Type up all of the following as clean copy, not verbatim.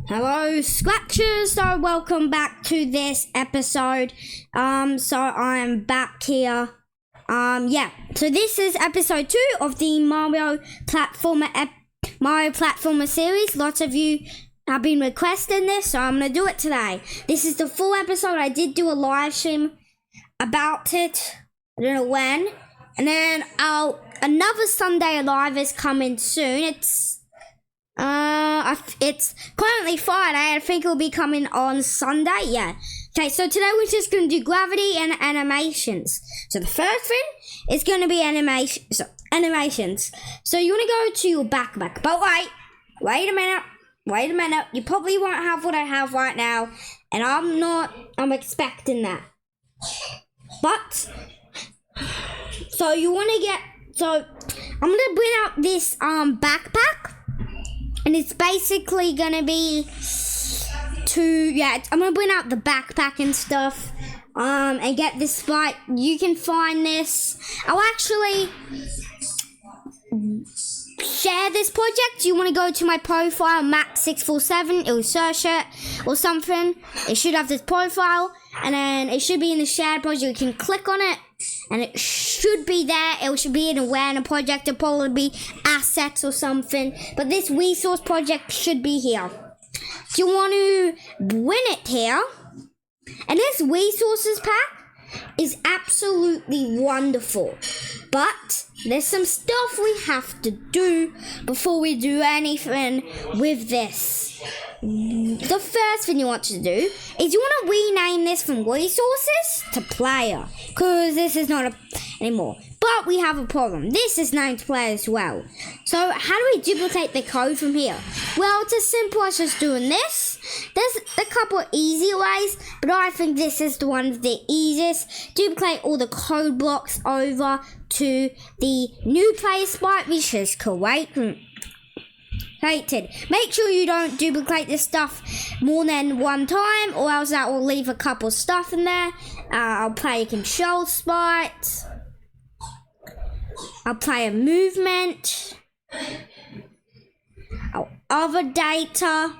Hello, Scratchers. So welcome back to this episode. So I'm back here. So this is episode 2 of the Mario Platformer series. Lots of you have been requesting this, so I'm gonna do it today. This is the full episode. I did do a live stream about it. I don't know when. And then another Sunday Live is coming soon. It's currently Friday. I think it'll be coming on Sunday. Yeah. Okay, so today we're just going to do gravity and animations. So the first thing is going to be animations. So you want to go to your backpack. But wait a minute. You probably won't have what I have right now. And I'm expecting that. But, so you want to I'm going to bring out this backpack. And it's basically gonna be I'm gonna bring out the backpack and stuff, and get this spike. You can find this. I'll actually share this project. You want to go to my profile, Max647. It'll search it or something. It should have this profile, and then it should be in the shared project. You can click on it. And it should be there. It should be in a random project. It'll probably be assets or something. But this resource project should be here. So you want to bring it here. And this resources pack is absolutely wonderful. But there's some stuff we have to do before we do anything with this. The first thing you want to do is you want to rename this from resources to player, because this is not anymore. But we have a problem. This is named player as well. So how do we duplicate the code from here? Well, it's as simple as just doing this. There's a couple of easy ways, but I think this is the one of the easiest. Duplicate all the code blocks over to the new player spot, which is created. Make sure you don't duplicate this stuff more than one time, or else that will leave a couple of stuff in there. I'll play a control spot. I'll play a movement. Other data.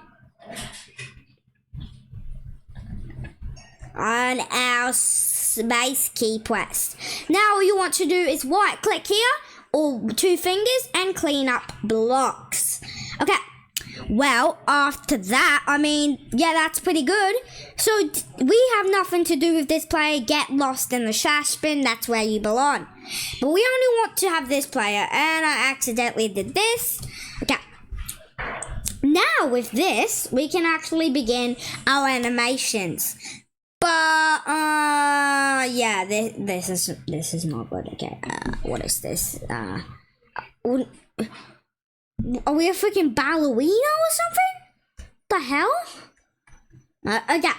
And our space key pressed. Now all you want to do is right click here, or 2 fingers, and clean up blocks. Okay, well, after that, that's pretty good. So we have nothing to do with this player. Get lost in the trash bin, that's where you belong. But we only want to have this player, and I accidentally did this. Okay, now with this, we can actually begin our animations. But, this is not good. Okay, what is this? Are we a freaking ballerina or something? The hell? Okay.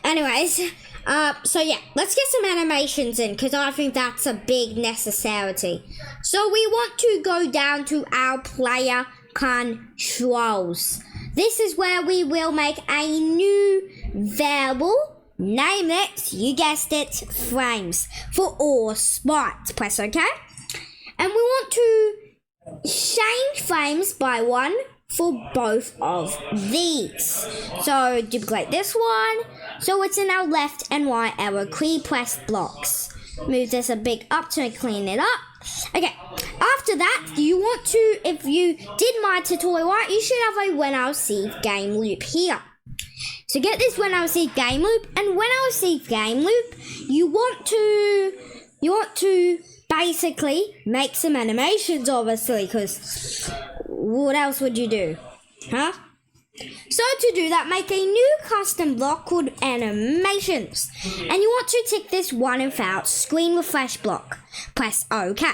Anyways, let's get some animations in, because I think that's a big necessity. So we want to go down to our player controls. This is where we will make a new variable. Name it, you guessed it, frames for all spots. Press OK. And we want to change frames by 1 for both of these. So duplicate this one so it's in our left and right arrow key pressed blocks. Move this a bit up to clean it up. Okay, after that you want to, if you did my tutorial right, you should have a when I'll save game loop here. So get this when I'll save game loop, and when I'll save game loop, you want to basically make some animations, obviously, because what else would you do? Huh? So to do that, make a new custom block called animations. And you want to tick this one without screen refresh block. Press OK.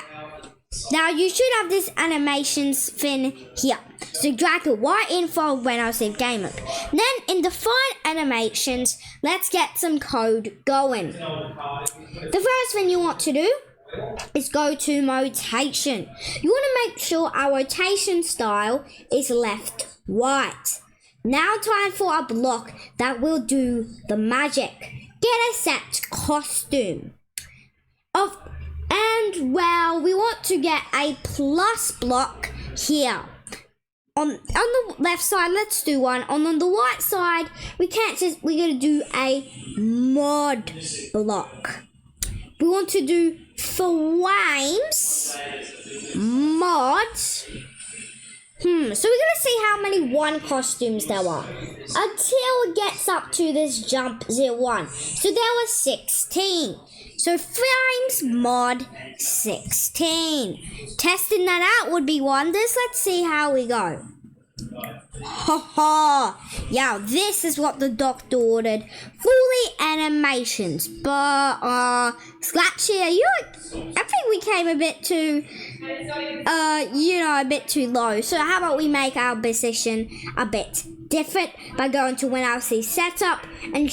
Now you should have this animations thing here. So drag it right in for when I save game loop. Then in define animations, let's get some code going. The first thing you want to do is go to rotation. You want to make sure our rotation style is left right. Now time for a block that will do the magic. Get a set costume. We want to get a plus block here on the left side, let's do one. On the right side, we're gonna do a mod block. We want to do flames mod. So we're gonna see how many 1 costumes there are until it gets up to this jump 01. So there were 16. So flames mod 16. Testing that out would be wonders. Let's see how we go. Yeah, this is what the doctor ordered. Fully animations, but Scratchy, I think we came a bit too a bit too low. So how about we make our position a bit different by going to WinRC setup and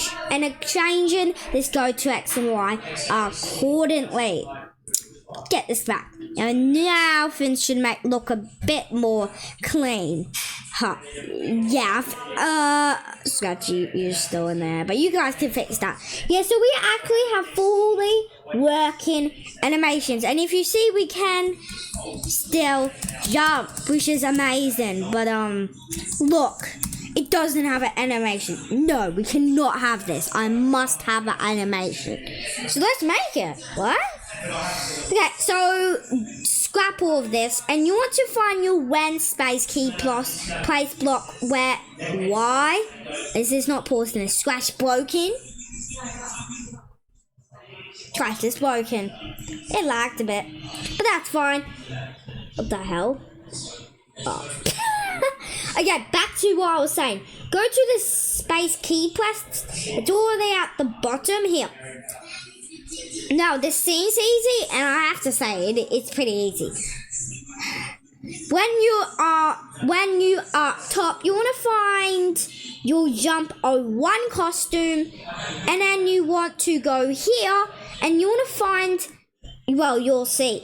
changing this go to X and Y accordingly. Get this back. And now things should look a bit more clean. Yeah, Scratchy, you're still in there, but you guys can fix that. Yeah, so we actually have fully working animations, and if you see, we can still jump, which is amazing. But look, it doesn't have an animation. No, we cannot have this. I must have an animation. So let's make it. What? Okay, so scrap all of this, and you want to find your when space key plus place block where why is this not pausing? Is Scratch broken? Scratch is broken. It lagged a bit, but that's fine. What the hell? Oh. Okay, back to what I was saying. Go to the space key press. It's all the way at the bottom here. Now, this seems easy, and I have to say, it's pretty easy. When you are top, you want to find your jump 01 costume, and then you want to go here, and you want to find, well, you'll see.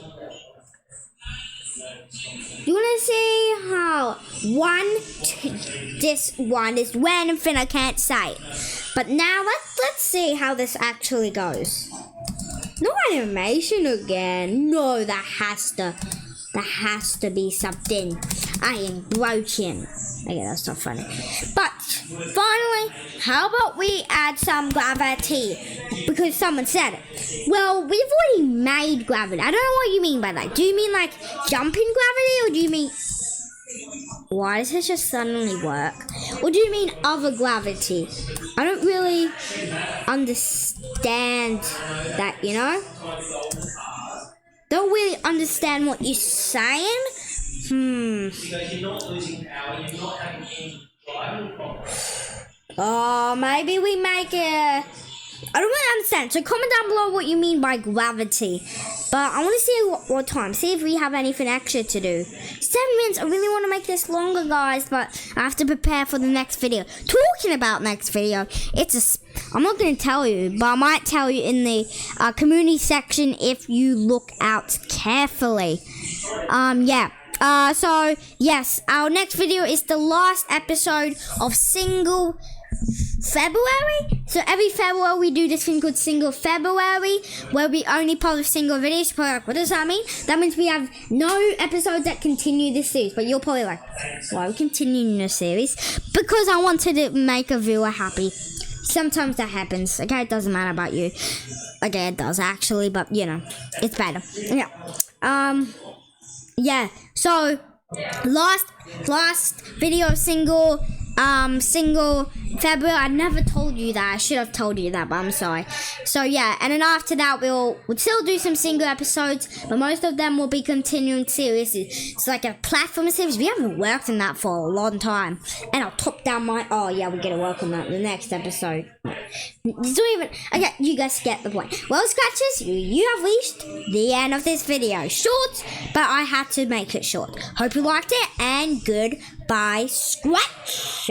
You want to see how this one is anything I can't say. But now let's see how this actually goes. No animation again. No, that has to be something. I am broken. Okay, that's not funny. But finally, how about we add some gravity? Because someone said it. Well, we've already made gravity. I don't know what you mean by that. Do you mean like jumping gravity, or do you mean why does this just suddenly work? Or do you mean other gravity? I don't really understand that, you know? Don't really understand what you're saying. Oh, maybe we make it. I don't really understand. So comment down below what you mean by gravity. But I want to see what time. See if we have anything extra to do. 7 minutes. I really want to make this longer, guys. But I have to prepare for the next video. Talking about next video. I'm not going to tell you. But I might tell you in the community section if you look out carefully. Yeah. So, yes. Our next video is the last episode of Single February. So every February we do this thing called Single February, where we only publish single videos. You're probably like, what does that mean? That means we have no episodes that continue this series. But you're probably like, why are we continuing the series? Because I wanted to make a viewer happy. Sometimes that happens. Okay, it doesn't matter about you. Okay, it does actually, but you know, it's better. Yeah. Yeah. So last video of single February. I never told you that. I should have told you that, but I'm sorry. So yeah, and then after that we'll still do some single episodes, but most of them will be continuing series. It's like a platform series. We haven't worked on that for a long time. And I'll top down my we're gonna work on that in the next episode. It's not even okay, you guys get the point. Well, Scratchers, you have reached the end of this video. Short, but I had to make it short. Hope you liked it, and goodbye, Scratch.